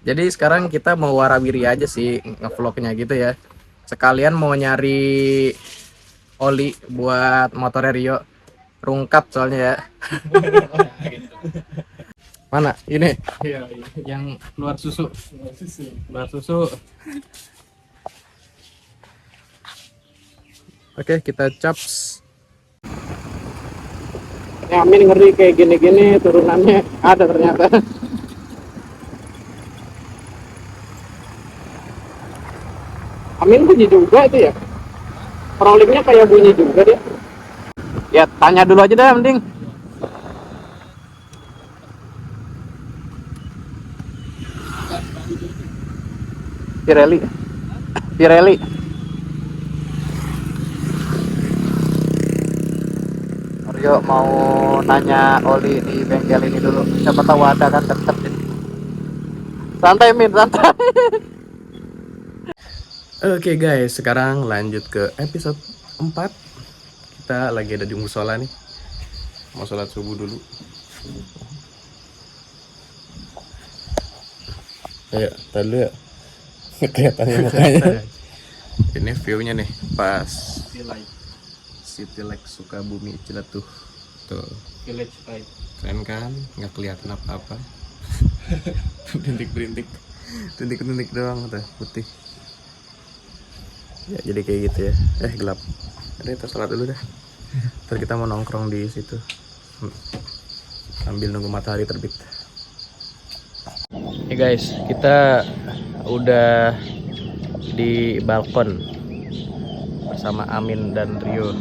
Jadi sekarang kita mau warawiri aja sih ngevlognya gitu ya. Sekalian mau nyari oli buat motornya Rio. Rungkap soalnya ya. Mana? Ini Iya. yang keluar susu. Keluar susu. Oke, kita caps. Ya, Amin ngeri kayak gini-gini turunannya ada ternyata. Amin bunyi juga itu ya. Rollingnya kayak bunyi juga dia. Ya tanya dulu aja dah mending. Pirelli. Pirelli. Rio mau nanya oli di bengkel ini dulu. Siapa tahu ada kan deket ini. Santai Min, santai. Oke guys, sekarang lanjut ke episode 4. Kita lagi ada di musola nih. Mau sholat subuh dulu. Ayo, tadi dulu ya. Kelihatannya mukanya. Ini view-nya nih, pas City Lake Sukabumi Ciletuh. Tuh. Village Five. Keren kan? Nggak kelihatan apa-apa. Berintik-berintik. Tintik-tintik doang tuh, putih. Ya jadi kayak gitu ya. Gelap. Jadi kita sholat dulu dah. Ntar kita mau nongkrong di situ sambil nunggu matahari terbit. Hey guys, kita udah di balkon bersama Amin dan Rio.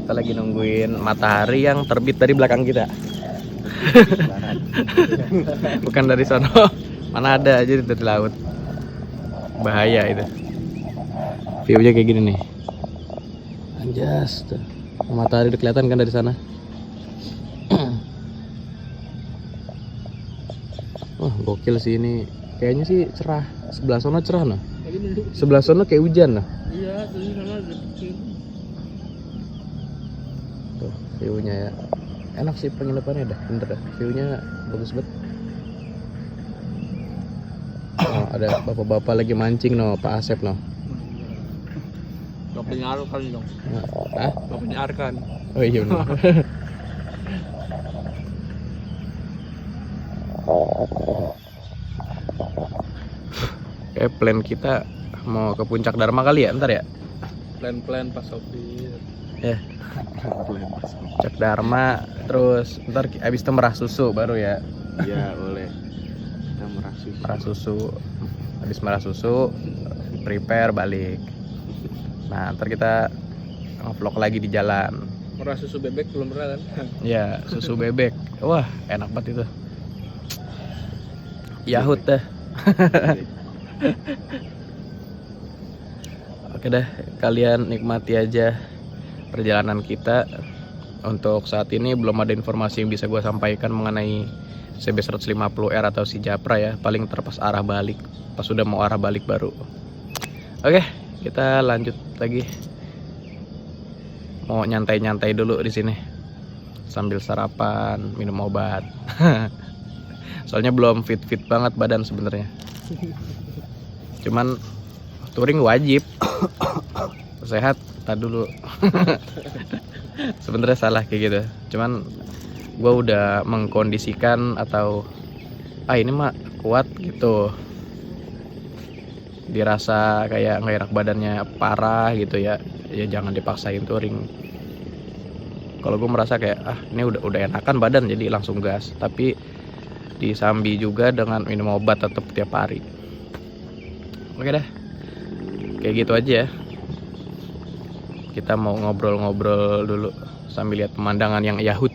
Kita lagi nungguin matahari yang terbit dari belakang kita. Bukan dari sono. Mana ada aja dari laut. Bahaya itu. View-nya kayak gini nih. Anjas tuh. Matahari udah kelihatan kan dari sana. Wah, gokil sih ini. Kayaknya sih cerah. Sebelah sono cerah nah. Sebelah sono kayak hujan nah. Iya, tadi sana ada kecil. Tuh, view-nya ya. Enak sih penginapannya dah, bener dah. View-nya bagus banget. Oh, ada bapak-bapak lagi mancing no, Pak Asep no. Gak penyarukan dong. Hah? Gak penyarukan. Oh iya bener. Kayak plan kita mau ke puncak Dharma kali ya, ntar ya. Plan-plan pas sopir. Ya. Puncak Dharma, terus ntar abis itu merah susu baru ya. Iya boleh. Kita Merah susu. Habis merah susu, prepare balik. Nah, ntar kita nge-vlog lagi di jalan. Merah susu bebek belum pernah kan? Ya, susu bebek. Wah, enak banget itu. Yahut dah. Oke dah, kalian nikmati aja perjalanan kita. Untuk saat ini belum ada informasi yang bisa gue sampaikan mengenai CB150R atau si Japra ya. Paling terpas arah balik. Pas sudah mau arah balik baru. Oke, kita lanjut lagi. Mau nyantai-nyantai dulu di sini sambil sarapan, minum obat. Soalnya belum fit banget badan sebenarnya. Cuman touring wajib. Sehat tak dulu. Sebenarnya salah kayak gitu. Cuman gue udah mengkondisikan atau ini mah kuat gitu. Dirasa kayak nggak enak badannya parah gitu ya. Ya jangan dipaksain touring. Kalau gue merasa kayak ini udah enakan badan jadi langsung gas. Tapi disambi juga dengan minum obat tetap tiap hari. Oke dah. Kayak gitu aja ya. Kita mau ngobrol-ngobrol dulu sambil lihat pemandangan yang Yahut.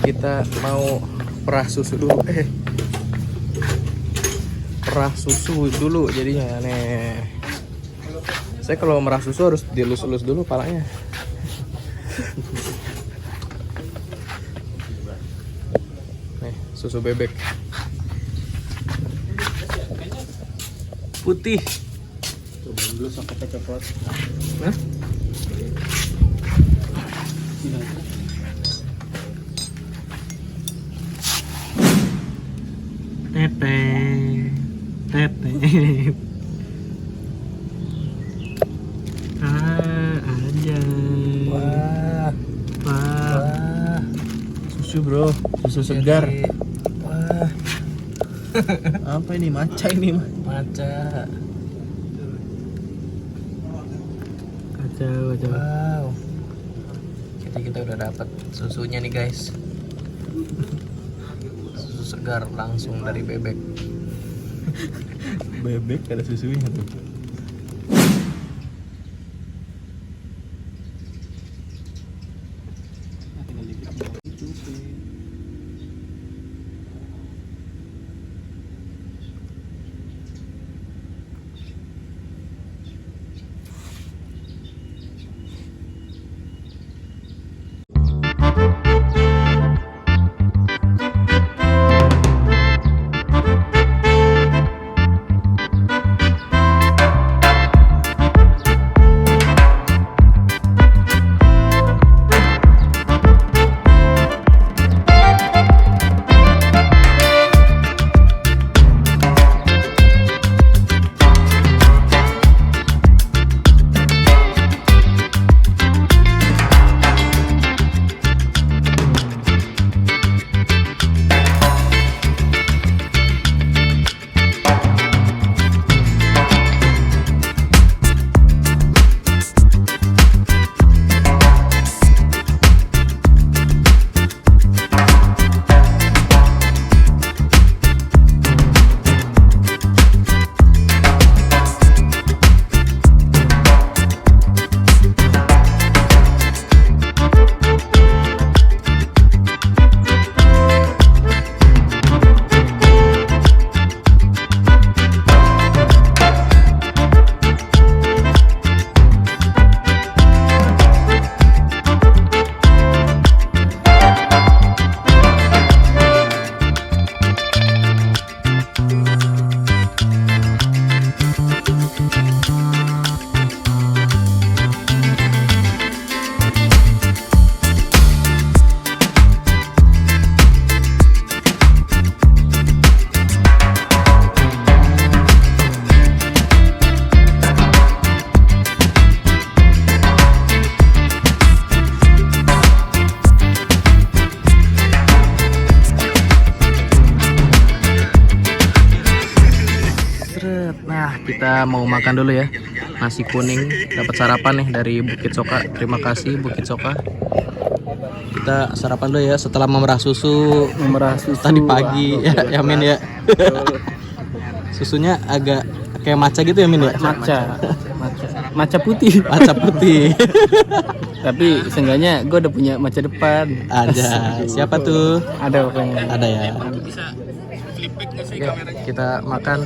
Kita mau perah susu dulu. Perah susu dulu jadinya nih. Saya kalau merah susu harus dilus-lus dulu palanya. Nih, susu bebek putih. Coba dulu sampai coklat. Nah, tete aja. Wah, susu bro, susu segar. Wah, apa ini, matcha ini mah? Maca. Kacau. Wow, kita udah dapat susunya nih guys. Susu segar langsung dari bebek. Bebek ada susunya tuh. Kita mau makan dulu ya. Nasi kuning, dapat sarapan nih dari Bukit Soka. Terima kasih Bukit Soka. Kita sarapan dulu ya setelah memerah susu tadi pagi ya, Min ya. Susunya agak kayak matcha gitu ya, Min ya? Matcha putih. Matcha putih. Tapi seenggaknya gue udah punya matcha depan. Ada. Siapa tuh? Ada pokoknya. Ada ya. Oke, kita makan.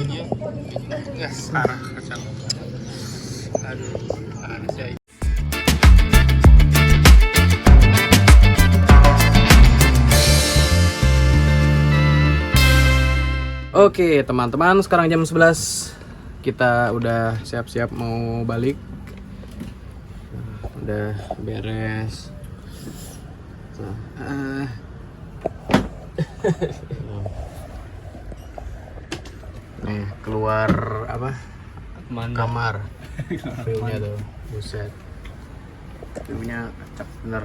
Oke teman-teman, sekarang jam 11. Kita udah siap-siap mau balik. Udah beres. Nih keluar apa? Kamar. View-nya tuh, buset. View-nya kacak bener.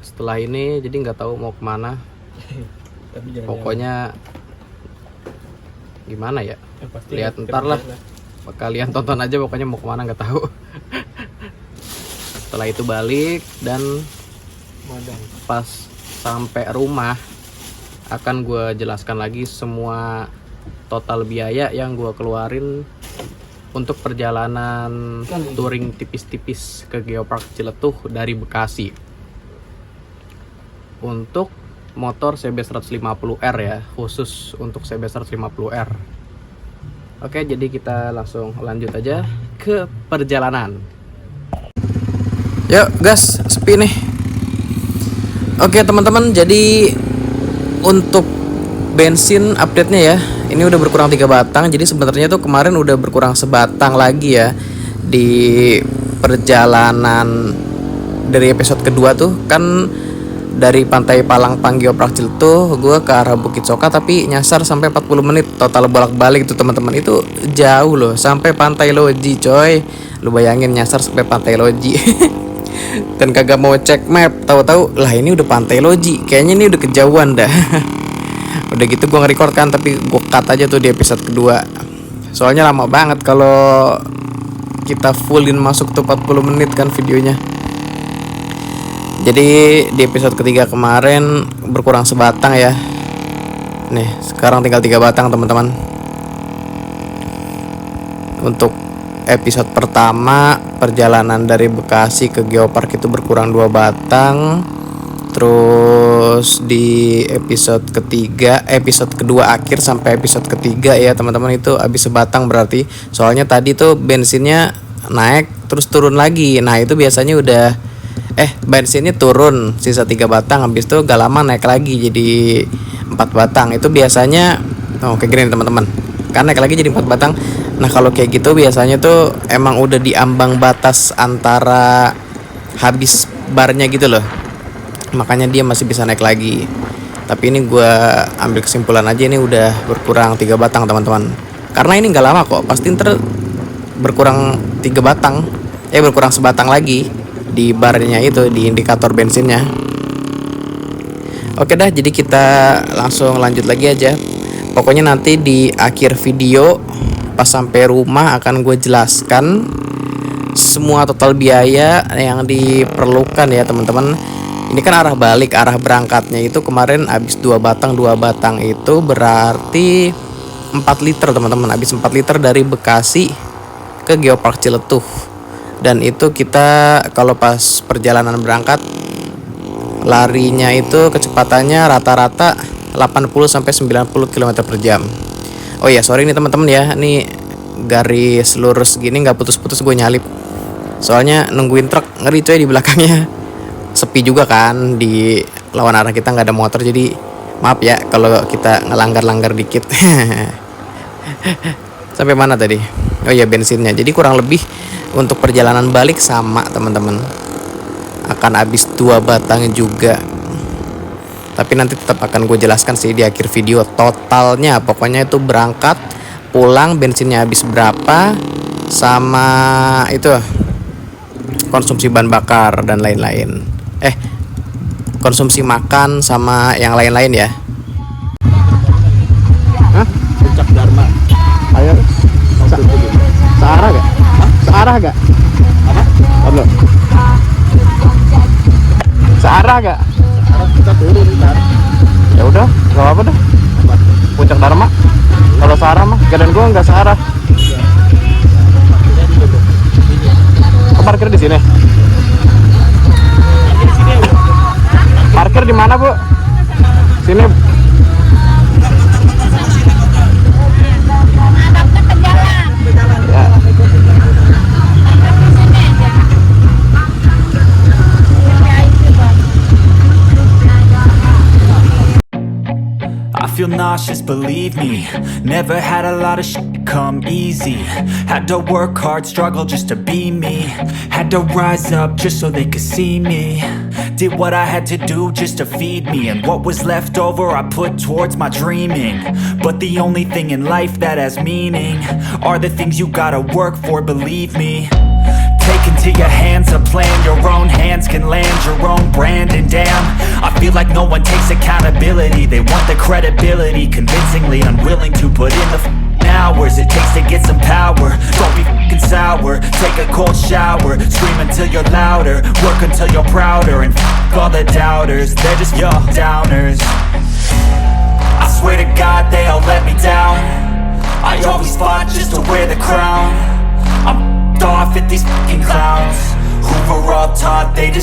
Setelah ini jadi nggak tahu mau kemana. Pokoknya gimana ya? Lihat ntar lah. Kalian tonton aja pokoknya mau kemana nggak tahu. Setelah itu balik dan pas sampai rumah akan gue jelaskan lagi semua total biaya yang gue keluarin untuk perjalanan touring tipis-tipis ke Geopark Ciletuh dari Bekasi. Untuk motor CB 150R ya, khusus untuk CB 150R. Oke, jadi kita langsung lanjut aja ke perjalanan. Yuk gas, sepi nih. Oke teman-teman, jadi untuk bensin update-nya ya, ini udah berkurang 3 batang. Jadi sebenarnya tuh kemarin udah berkurang sebatang lagi ya di perjalanan dari episode kedua tuh. Kan dari Pantai Palangpang Geopark Ciletuh gue ke arah Bukit Soka, tapi nyasar sampai 40 menit total bolak-balik itu teman-teman. Itu jauh loh, sampai Pantai Loji coy. Lu bayangin nyasar sampai Pantai Loji. Dan kagak mau cek map, tahu-tahu lah ini udah Pantai Loji. Kayaknya ini udah kejauhan dah. Udah gitu gue nge-record kan, tapi gue cut aja tuh di episode kedua. Soalnya lama banget kalau kita fullin masuk tuh 40 menit kan videonya. Jadi di episode ketiga kemarin berkurang sebatang ya. Nih sekarang tinggal 3 batang teman-teman. Untuk episode pertama perjalanan dari Bekasi ke Geopark itu berkurang 2 batang. Terus di episode ketiga, episode kedua akhir sampai episode ketiga ya teman-teman, itu habis sebatang berarti. Soalnya tadi tuh bensinnya naik terus turun lagi. Nah itu biasanya udah bensinnya turun sisa 3 batang, habis itu gak lama naik lagi jadi 4 batang. Itu biasanya kayak gini nih teman-teman, kan naik lagi jadi 4 batang. Nah kalau kayak gitu biasanya tuh emang udah di ambang batas antara habis barnya gitu loh, makanya dia masih bisa naik lagi. Tapi ini gue ambil kesimpulan aja, ini udah berkurang 3 batang teman-teman. Karena ini gak lama kok, pasti ntar berkurang 3 batang, berkurang sebatang lagi di barnya itu, di indikator bensinnya. Oke dah, jadi kita langsung lanjut lagi aja. Pokoknya nanti di akhir video pas sampai rumah akan gue jelaskan semua total biaya yang diperlukan ya teman-teman. Ini kan arah balik, arah berangkatnya itu kemarin habis 2 batang itu berarti 4 liter teman-teman. Habis 4 liter dari Bekasi ke Geopark Ciletuh. Dan itu kita kalau pas perjalanan berangkat larinya itu kecepatannya rata-rata 80 sampai 90 km per jam. Oh iya, sorry nih teman-teman ya, ini garis lurus gini nggak putus-putus gue nyalip. Soalnya nungguin truk ngeri coy di belakangnya. Sepi juga kan, di lawan arah kita nggak ada motor, jadi maaf ya kalau kita ngelanggar-langgar dikit. Sampai mana tadi? Oh iya, bensinnya. Jadi kurang lebih untuk perjalanan balik sama teman-teman, akan habis 2 batang juga. Tapi nanti tetap akan gue jelaskan sih di akhir video totalnya. Pokoknya itu berangkat, pulang, bensinnya habis berapa, sama itu konsumsi bahan bakar dan lain-lain. Konsumsi makan sama yang lain-lain ya. Hah? Puncak Dharma. Ayo. Searah gak? Searah gak? Apa? Halo. Searah gak? Kita turun ntar. Ya udah, nggak apa-apa dah. Puncak Dharma. Kalau searah mah, badan gua nggak searah. Oh, parkir di sini. Parkir di mana, Bu? Sini. Ya. I feel nauseous, believe me. Never had a lot of shit come easy. Had to work hard, struggle just to be me. Had to rise up just so they could see me. Did what I had to do just to feed me. And what was left over I put towards my dreaming. But the only thing in life that has meaning are the things you gotta work for, believe me. Take into your hands a plan. Your own hands can land your own brand. And damn, I feel like no one takes accountability. They want the credibility, convincingly unwilling to put in the hours it takes to get some power. Don't be f***ing sour. Take a cold shower. Scream until you're louder. Work until you're prouder. And f*** all the doubters, they're just your downers. I swear to God they all let me down. I always fought just to wear the crown.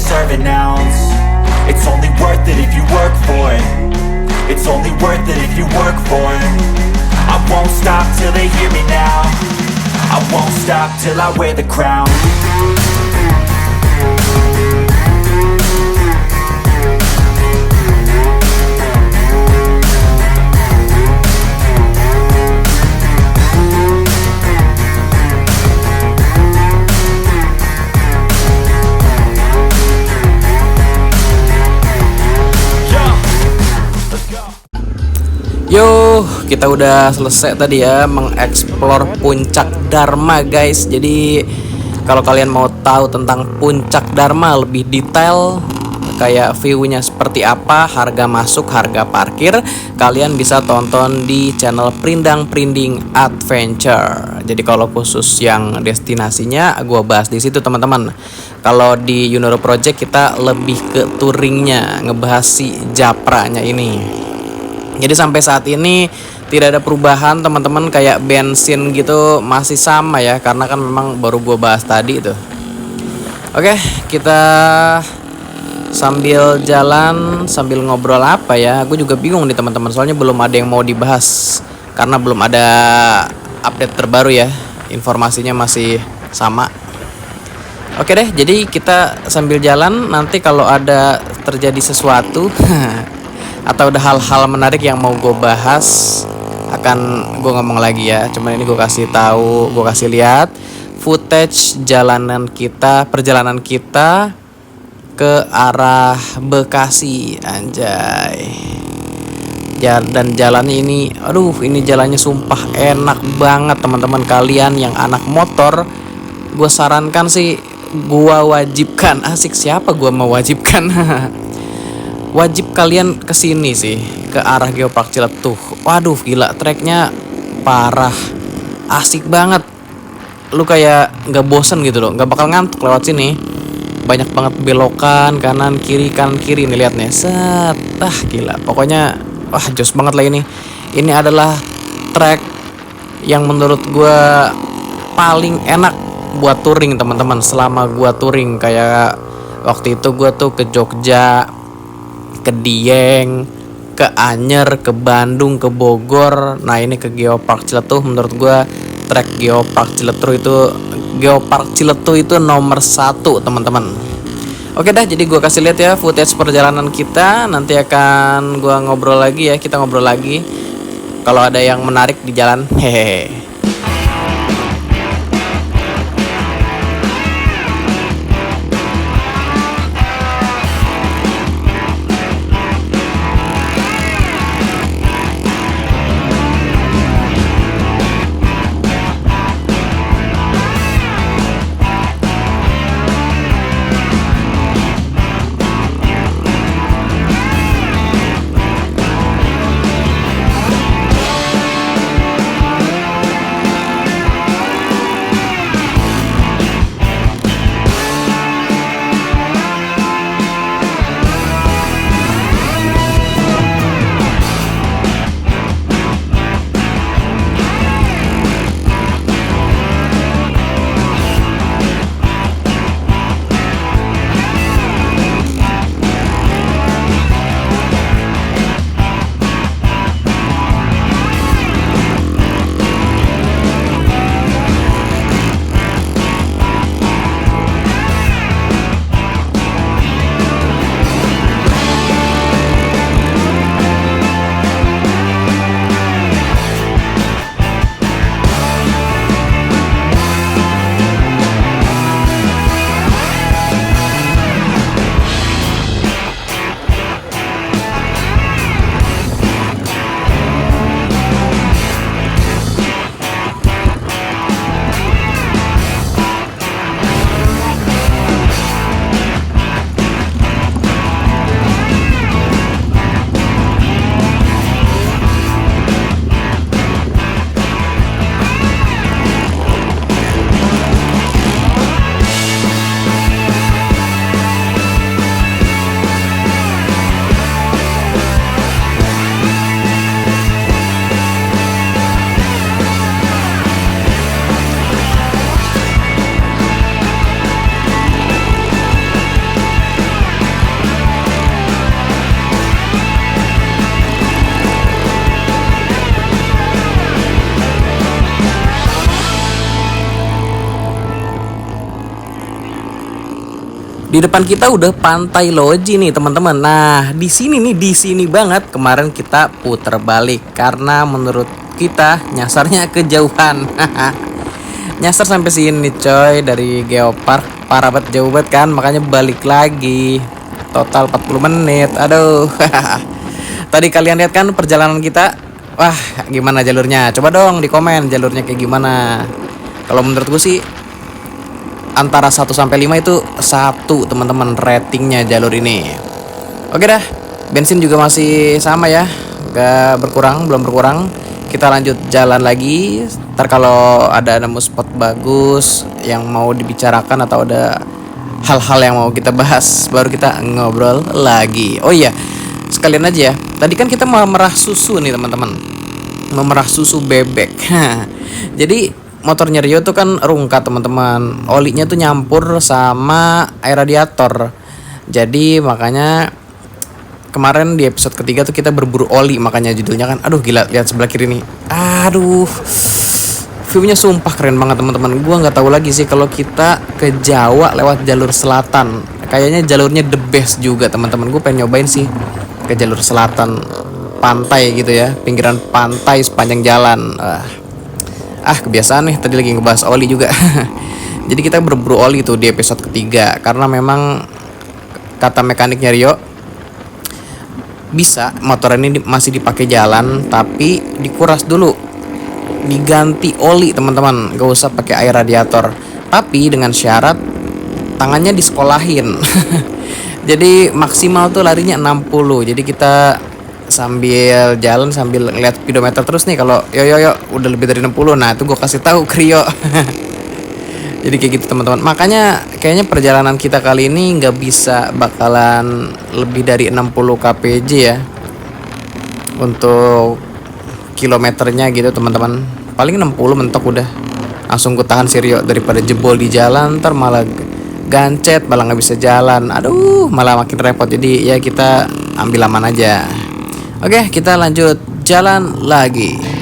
serve an ounce. It's only worth it if you work for it. It's only worth it if you work for it. I won't stop till they hear me now. I won't stop till I wear the crown. Yo, kita udah selesai tadi ya mengeksplor Puncak Dharma guys. Jadi kalau kalian mau tahu tentang Puncak Dharma lebih detail, kayak view-nya seperti apa, harga masuk, harga parkir, kalian bisa tonton di channel Prindang Prinding Adventure. Jadi kalau khusus yang destinasinya gua bahas di situ teman-teman. Kalau di Yunoro Project kita lebih ke touringnya, ngebahas si Japranya ini. Jadi sampai saat ini tidak ada perubahan teman-teman, kayak bensin gitu masih sama ya, karena kan memang baru gue bahas tadi tuh. Oke, kita sambil jalan sambil ngobrol apa ya, gue juga bingung nih teman-teman, soalnya belum ada yang mau dibahas karena belum ada update terbaru ya, informasinya masih sama. Oke deh, jadi kita sambil jalan, nanti kalau ada terjadi sesuatu atau ada hal-hal menarik yang mau gue bahas, akan gue ngomong lagi ya. Cuman ini gue kasih tahu, gue kasih lihat footage perjalanan kita ke arah Bekasi, anjay. Dan jalannya ini, aduh, ini jalannya sumpah enak banget teman-teman. Kalian yang anak motor, gue sarankan sih, gue wajibkan, asik siapa gue mau wajibkan. Wajib kalian kesini sih, ke arah Geopark Ciletuh. Waduh gila, treknya parah, asik banget. Lu kayak nggak bosen gitu loh, nggak bakal ngantuk lewat sini. Banyak banget belokan kanan kiri nih, lihat nih, set. Gila, pokoknya jos banget lah ini. Ini adalah trek yang menurut gue paling enak buat touring teman-teman. Selama gue touring, kayak waktu itu gue tuh ke Jogja, ke Dieng, ke Anyer, ke Bandung, ke Bogor. Nah ini ke Geopark Ciletuh. Menurut gue trek Geopark Ciletuh itu nomor 1 teman-teman. Oke dah, jadi gue kasih lihat ya footage perjalanan kita. Nanti akan gue ngobrol lagi ya, kita ngobrol lagi kalau ada yang menarik di jalan. Hehehe. Di depan kita udah Pantai Loji nih teman-teman. Nah di sini banget kemarin kita putar balik karena menurut kita nyasarnya kejauhan. Nyasar sampai sini coy dari Geopark, parah banget, jauh banget kan, makanya balik lagi. Total 40 menit. Aduh. Tadi kalian lihat kan perjalanan kita. Wah, gimana jalurnya? Coba dong di komen jalurnya kayak gimana. Kalau menurut gue sih antara 1 sampai 5 itu 1 teman-teman ratingnya jalur ini. Oke dah. Bensin juga masih sama ya. Gak berkurang, belum berkurang. Kita lanjut jalan lagi. Ntar kalau ada nemu spot bagus yang mau dibicarakan atau ada hal-hal yang mau kita bahas, baru kita ngobrol lagi. Oh iya, sekalian aja ya. Tadi kan kita memerah susu nih teman-teman. Memerah susu bebek. Jadi motornya Rio tuh kan rungkat teman-teman. Olinya tuh nyampur sama air radiator. Jadi makanya kemarin di episode ketiga tuh kita berburu oli, makanya judulnya kan. Aduh gila, lihat sebelah kiri nih. Aduh, viewnya sumpah keren banget teman-teman. Gua nggak tahu lagi sih kalau kita ke Jawa lewat jalur selatan. Kayaknya jalurnya the best juga teman-teman. Gue pengen nyobain sih ke jalur selatan, pantai gitu ya, pinggiran pantai sepanjang jalan. Kebiasaan nih, tadi lagi ngebahas oli juga. Jadi kita berburu oli tuh di episode ketiga karena memang kata mekaniknya Rio, bisa motor ini masih dipakai jalan tapi dikuras dulu, diganti oli teman-teman, gak usah pakai air radiator, tapi dengan syarat tangannya disekolahin. Jadi maksimal tuh larinya 60. Jadi kita sambil jalan sambil lihat speedometer terus nih, kalau yo udah lebih dari 60, nah itu gue kasih tahu ke Rio. Jadi kayak gitu teman-teman. Makanya kayaknya perjalanan kita kali ini nggak bisa bakalan lebih dari 60 kpj ya untuk kilometernya gitu teman-teman. Paling 60 mentok udah. Langsung gue tahan si Rio daripada jebol di jalan, ntar malah gancet, malah nggak bisa jalan. Aduh, malah makin repot. Jadi ya kita ambil aman aja. Oke, kita lanjut jalan lagi.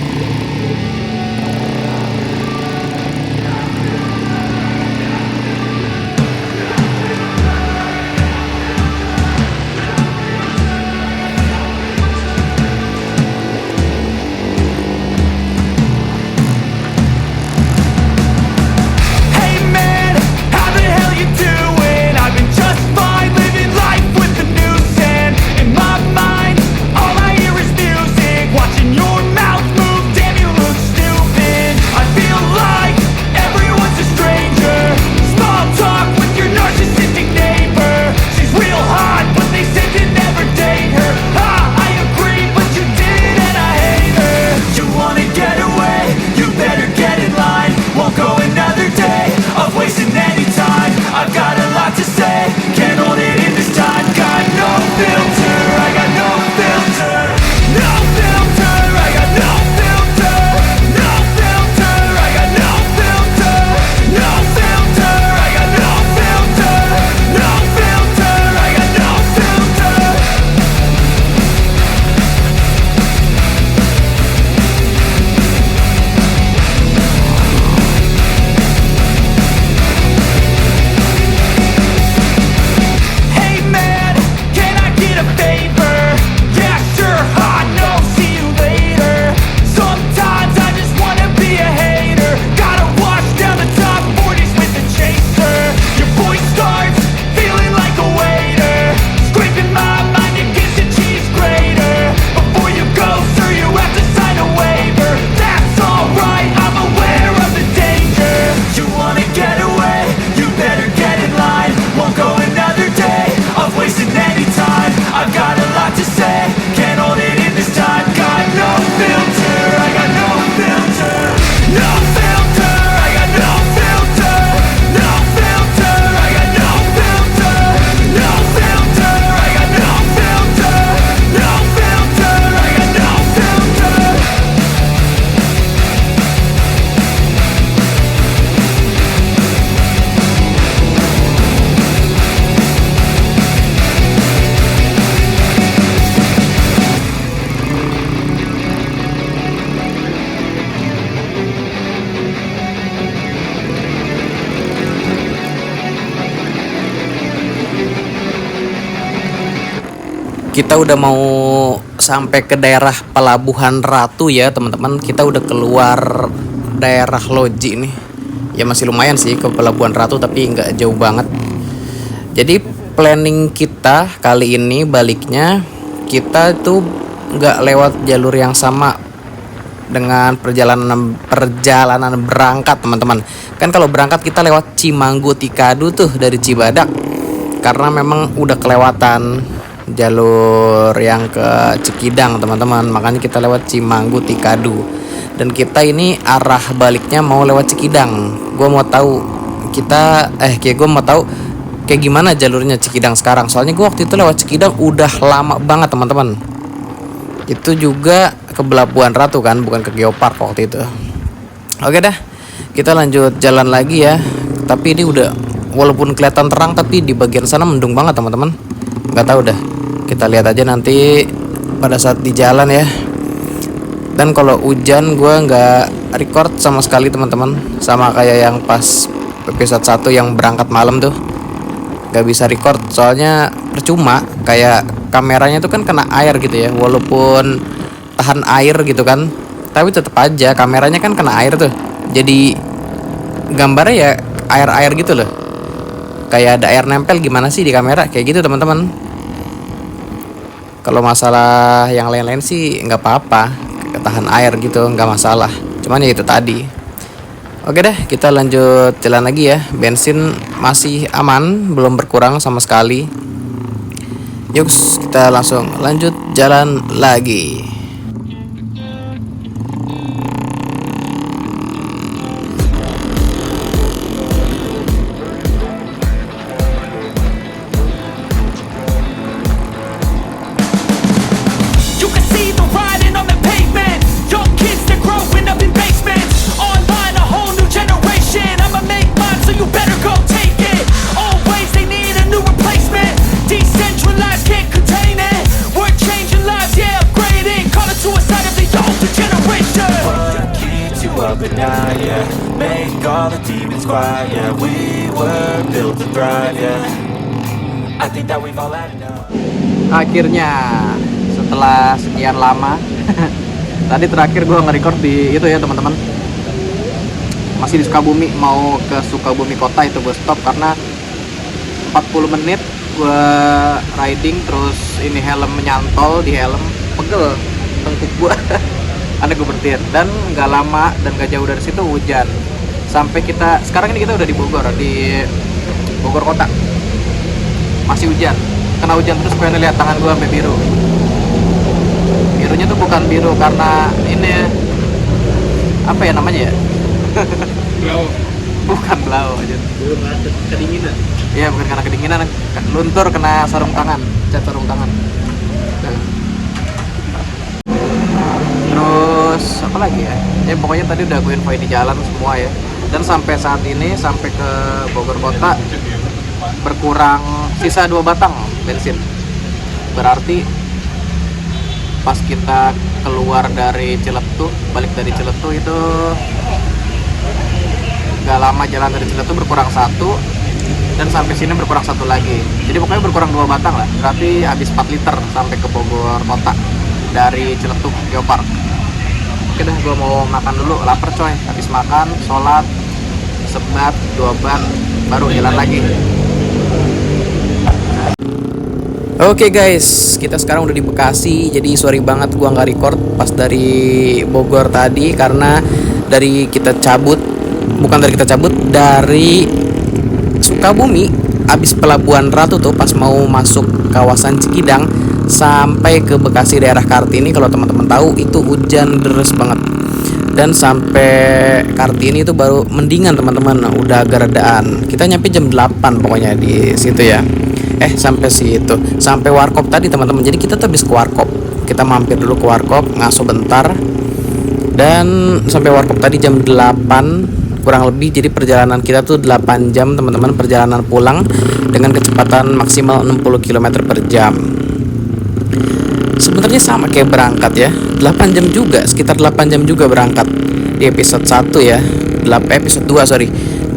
Watching your mouth move. Kita udah mau sampai ke daerah Pelabuhan Ratu ya teman-teman. Kita udah keluar daerah Loji nih. Ya masih lumayan sih ke Pelabuhan Ratu tapi nggak jauh banget. Jadi planning kita kali ini baliknya kita tuh nggak lewat jalur yang sama dengan perjalanan berangkat teman-teman. Kan kalau berangkat kita lewat Cimanggu Tikadu tuh dari Cibadak. Karena memang udah kelewatan jalur yang ke Cikidang teman-teman, makanya kita lewat Cimanggu Tikadu. Dan kita ini arah baliknya mau lewat Cikidang. Gue mau tahu gue mau tahu kayak gimana jalurnya Cikidang sekarang. Soalnya gue waktu itu lewat Cikidang udah lama banget teman-teman. Itu juga ke Pelabuhan Ratu kan, bukan ke Geopark waktu itu. Oke dah, kita lanjut jalan lagi ya. Tapi ini udah, walaupun kelihatan terang tapi di bagian sana mendung banget teman-teman. Nggak tahu dah, kita lihat aja nanti pada saat di jalan ya. Dan kalau hujan gue nggak record sama sekali teman-teman, sama kayak yang pas episode 1 yang berangkat malam tuh, nggak bisa record soalnya percuma. Kayak kameranya tuh kan kena air gitu ya, walaupun tahan air gitu kan, tapi tetap aja kameranya kan kena air tuh, jadi gambarnya ya air-air gitu loh, kayak ada air nempel gimana sih di kamera, kayak gitu teman-teman. Kalau masalah yang lain-lain sih nggak apa-apa, ketahan air gitu nggak masalah, cuman ya itu tadi. Oke deh, kita lanjut jalan lagi ya. Bensin masih aman, belum berkurang sama sekali. Yuk kita langsung lanjut jalan lagi. Make all the demons quiet, yeah. We were built to thrive, yeah. I think that we've all had enough. Akhirnya setelah sekian lama tadi terakhir gue nge-record di itu ya teman-teman, masih di Sukabumi, mau ke Sukabumi kota. Itu gue stop karena 40 menit gue riding, terus ini helm menyantol, di helm pegel tengkuk gue karena gue bertir. Dan nggak lama dan nggak jauh dari situ hujan. Sampai sekarang ini kita udah di Bogor kota, masih hujan. Kena hujan terus gue lihat tangan gue sampai biru. Birunya tuh bukan biru karena ini apa ya namanya ya? Blau. Bukan blau aja. Kedinginan. Iya, bukan karena kedinginan, luntur kena sarung tangan, cat sarung tangan. Terus apa lagi ya? Ya pokoknya tadi udah gue infoin di jalan semua ya. Dan sampai saat ini, sampai ke Bogor kota berkurang sisa 2 batang bensin. Berarti pas kita keluar dari Ciletuh, balik dari Ciletuh itu gak lama jalan dari Ciletuh berkurang 1, dan sampai sini berkurang 1 lagi. Jadi pokoknya berkurang 2 batang lah. Berarti habis 4 liter sampai ke Bogor kota dari Ciletuh Geopark. Oke dah, gue mau makan dulu, lapar coy. Habis makan, sholat, sebat, 2 bat, baru jalan lagi. Oke guys, kita sekarang udah di Bekasi. Jadi sorry banget gua nggak record pas dari Bogor tadi, karena dari Sukabumi abis Pelabuhan Ratu tuh, pas mau masuk kawasan Cikidang sampai ke Bekasi daerah Kartini. Kalau teman-teman tahu itu hujan deras banget. Dan sampai Kartini itu baru mendingan teman-teman, udah agak redaan. Kita nyampe jam 8 pokoknya di situ ya. Sampai Warkop tadi teman-teman. Jadi kita tuh habis ke Warkop, kita mampir dulu ke Warkop, ngaso bentar, dan sampai Warkop tadi jam 8 kurang lebih. Jadi perjalanan kita tuh 8 jam teman-teman, perjalanan pulang dengan kecepatan maksimal 60 km per jam. Sebenarnya sama kayak berangkat ya, 8 jam juga, sekitar 8 jam juga berangkat di episode 1 ya. Episode 2 sorry,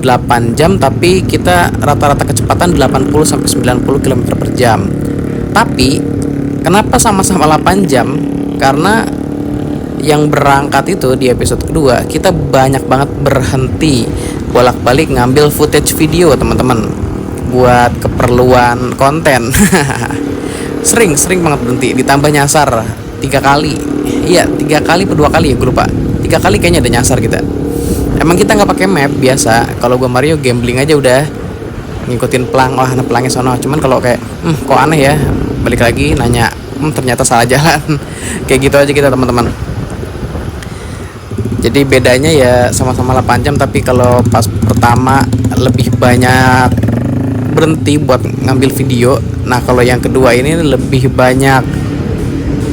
8 jam tapi kita rata-rata kecepatan 80-90 km per jam. Tapi Kenapa sama-sama 8 jam? Karena yang berangkat itu di episode kedua kita banyak banget berhenti bolak-balik ngambil footage video teman-teman buat keperluan konten. sering banget berhenti, ditambah nyasar 3 kali. Iya, 3 kali atau 2 kali ya, gue lupa. 3 kali kayaknya ada nyasar kita. Emang kita nggak pakai map biasa. Kalau gue Mario gambling aja udah, ngikutin pelang. Wah, pelangnya sono. Cuman kalau kayak kok aneh ya, balik lagi nanya, ternyata salah jalan. Kayak gitu aja kita teman-teman. Jadi bedanya ya sama-sama 8 jam, tapi kalau pas pertama lebih banyak berhenti buat ngambil video. Nah kalau yang kedua ini lebih banyak,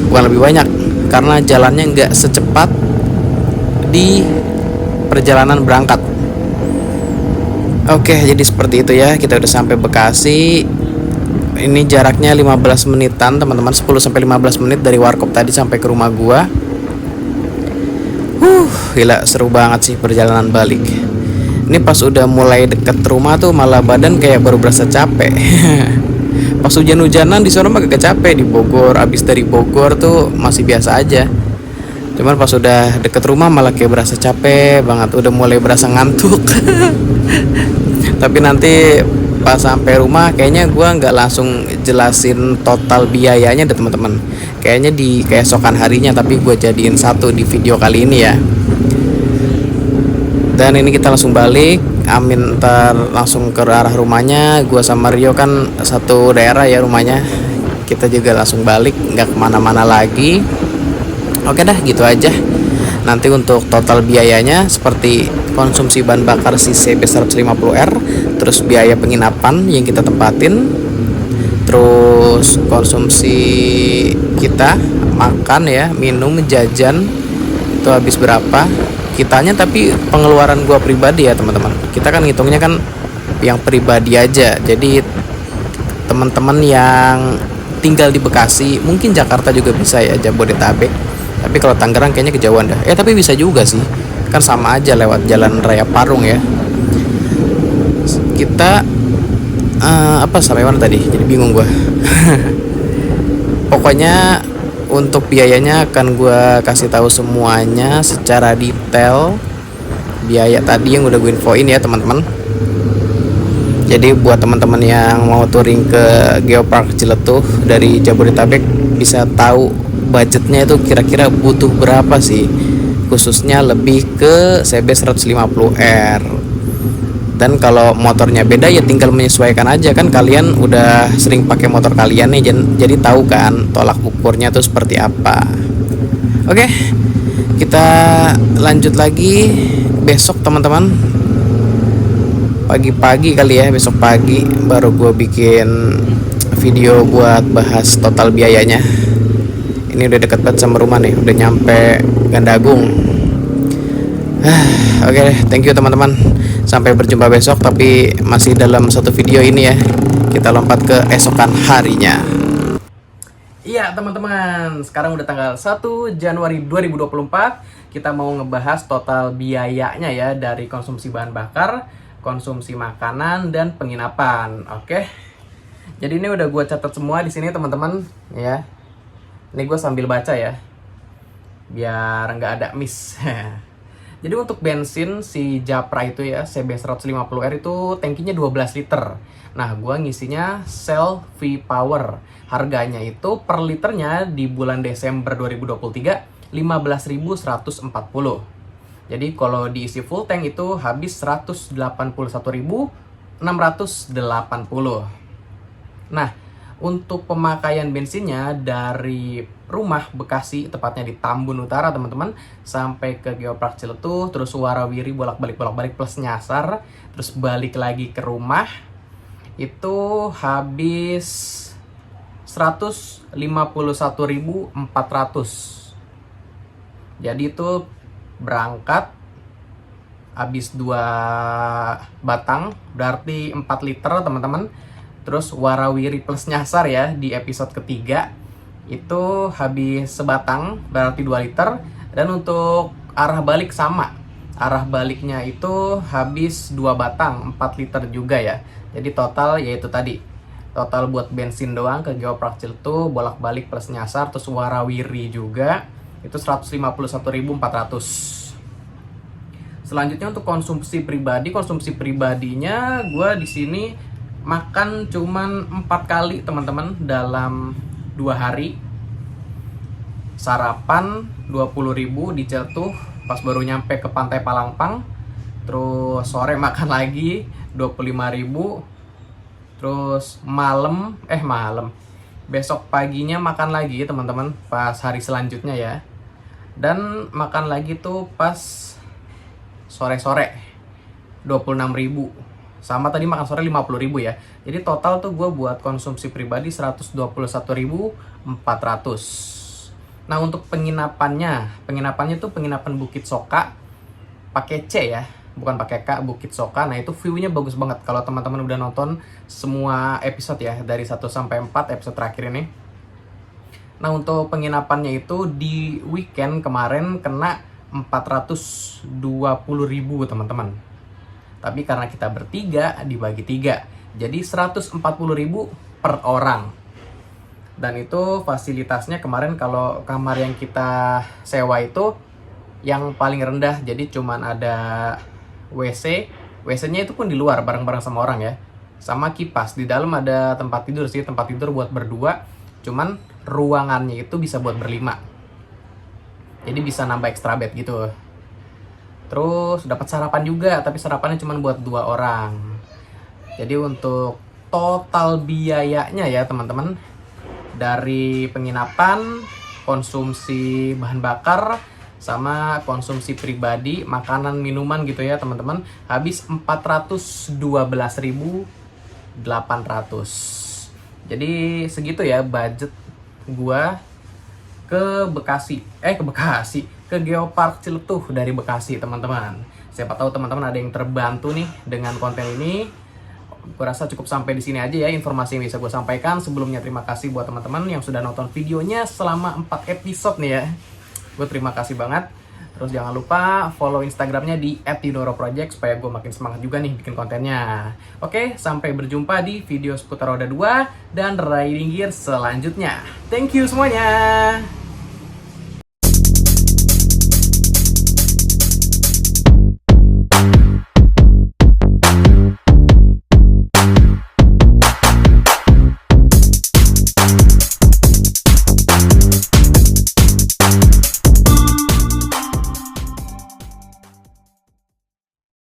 bukan lebih banyak, karena jalannya nggak secepat di perjalanan berangkat. Oke, jadi seperti itu ya. Kita udah sampai Bekasi. Ini jaraknya 15 menitan teman-teman, 10-15 menit dari warkop tadi sampai ke rumah gua. Gila, seru banget sih perjalanan balik. Ini pas udah mulai deket rumah tuh malah badan kayak baru berasa capek. Pas hujan-hujanan di sana mah gak capek. Di Bogor, abis dari Bogor tuh masih biasa aja. Cuman pas udah deket rumah malah kayak berasa capek banget, udah mulai berasa ngantuk. Tapi nanti pas sampai rumah kayaknya gua nggak langsung jelasin total biayanya deh teman-teman. Kayaknya di keesokan harinya, tapi gue jadiin satu di video kali ini ya. Dan ini kita langsung balik. Amin ntar langsung ke arah rumahnya. Gua sama Rio kan satu daerah ya rumahnya. Kita juga langsung balik, nggak kemana-mana lagi. Oke dah, gitu aja. Nanti untuk total biayanya seperti konsumsi bahan bakar si CB150R, terus biaya penginapan yang kita tempatin, terus konsumsi kita makan ya, minum, jajan itu habis berapa kitanya. Tapi pengeluaran gua pribadi ya teman-teman, kita kan ngitungnya kan yang pribadi aja. Jadi teman-teman yang tinggal di Bekasi, mungkin Jakarta juga bisa ya, Jabodetabek. Tapi kalau Tangerang kayaknya kejauhan dah. Tapi bisa juga sih, kan sama aja lewat Jalan Raya Parung ya. Kita apa sampai mana tadi? Jadi bingung gua. Pokoknya untuk biayanya akan gue kasih tahu semuanya secara detail. Biaya tadi yang udah gue infoin ya teman-teman. Jadi buat teman-teman yang mau touring ke Geopark Ciletuh dari Jabodetabek bisa tahu budgetnya itu kira-kira butuh berapa sih, khususnya lebih ke CB150R. Dan kalau motornya beda ya tinggal menyesuaikan aja, kan kalian udah sering pakai motor kalian nih, jadi tahu kan tolak ukurnya tuh seperti apa. Oke, kita lanjut lagi besok teman-teman. Pagi-pagi kali ya, besok pagi baru gue bikin video buat bahas total biayanya. Ini udah deket banget sama rumah nih, udah nyampe Gandagung. Oke deh, thank you teman-teman. Sampai berjumpa besok, tapi masih dalam satu video ini ya. Kita lompat ke esokan harinya. Iya teman-teman, sekarang udah tanggal 1 Januari 2024. Kita mau ngebahas total biayanya ya, dari konsumsi bahan bakar, konsumsi makanan, dan penginapan. Oke. Jadi ini udah gue catat semua di sini teman-teman ya. Ini gue sambil baca ya, biar nggak ada miss. Jadi untuk bensin si Japra itu ya, CB150R itu tankinya 12 liter. Nah, gua ngisinya Shell V-Power. Harganya itu per liternya di bulan Desember 2023 15.140. Jadi kalau diisi full tank itu habis 181.680. Nah, untuk pemakaian bensinnya dari rumah Bekasi, tepatnya di Tambun Utara teman-teman, sampai ke Geopark Ciletuh, terus Warawiri bolak-balik plus nyasar, terus balik lagi ke rumah, itu habis 151.400. Jadi itu berangkat habis 2 batang, berarti 4 liter teman-teman. Terus Warawiri plus nyasar ya di episode ketiga itu habis sebatang, berarti 2 liter. Dan untuk arah balik sama, arah baliknya itu habis 2 batang, 4 liter juga ya. Jadi total yaitu tadi Total buat bensin doang ke Geopark Ciletuh bolak-balik plus nyasar terus warawiri juga itu 151.400. Selanjutnya untuk konsumsi pribadinya gue di sini makan cuman 4 kali teman-teman dalam 2 hari. Sarapan 20.000 di Ciletuh pas baru nyampe ke Pantai Palangpang. Terus sore makan lagi 25.000. Terus malam besok paginya makan lagi teman-teman pas hari selanjutnya ya. Dan makan lagi tuh pas sore-sore 26.000. Sama tadi makan sore 50.000 ya. Jadi total tuh gue buat konsumsi pribadi 121.400. Nah untuk penginapannya tuh penginapan Bukit Soka pakai C ya, bukan pakai K, Bukit Soka. Nah itu view-nya bagus banget kalau teman-teman udah nonton semua episode ya, dari 1 sampai 4 episode terakhir ini. Nah untuk penginapannya itu di weekend kemarin kena 420.000 teman-teman. Tapi karena kita bertiga dibagi 3, jadi 140.000 per orang. Dan itu fasilitasnya kemarin kalau kamar yang kita sewa itu yang paling rendah, jadi cuman ada WC-nya itu pun di luar bareng-bareng sama orang ya. Sama kipas, di dalam ada tempat tidur sih, tempat tidur buat berdua, cuman ruangannya itu bisa buat berlima. Jadi bisa nambah extra bed gitu. Terus dapat sarapan juga, tapi sarapannya cuman buat 2 orang. Jadi untuk total biayanya ya teman-teman, dari penginapan, konsumsi bahan bakar, sama konsumsi pribadi, makanan, minuman gitu ya teman-teman, habis 412.800. Jadi segitu ya budget gua ke Geopark Ciletuh dari Bekasi teman-teman. Siapa tahu teman-teman ada yang terbantu nih dengan konten ini. Gue rasa cukup sampai di sini aja ya informasi yang bisa gue sampaikan. Sebelumnya terima kasih buat teman-teman yang sudah nonton videonya selama 4 episode nih ya. Gue terima kasih banget. Terus jangan lupa follow Instagramnya di @dinoroproject supaya gue makin semangat juga nih bikin kontennya. Oke, sampai berjumpa di video seputar roda 2 dan riding gear selanjutnya. Thank you semuanya.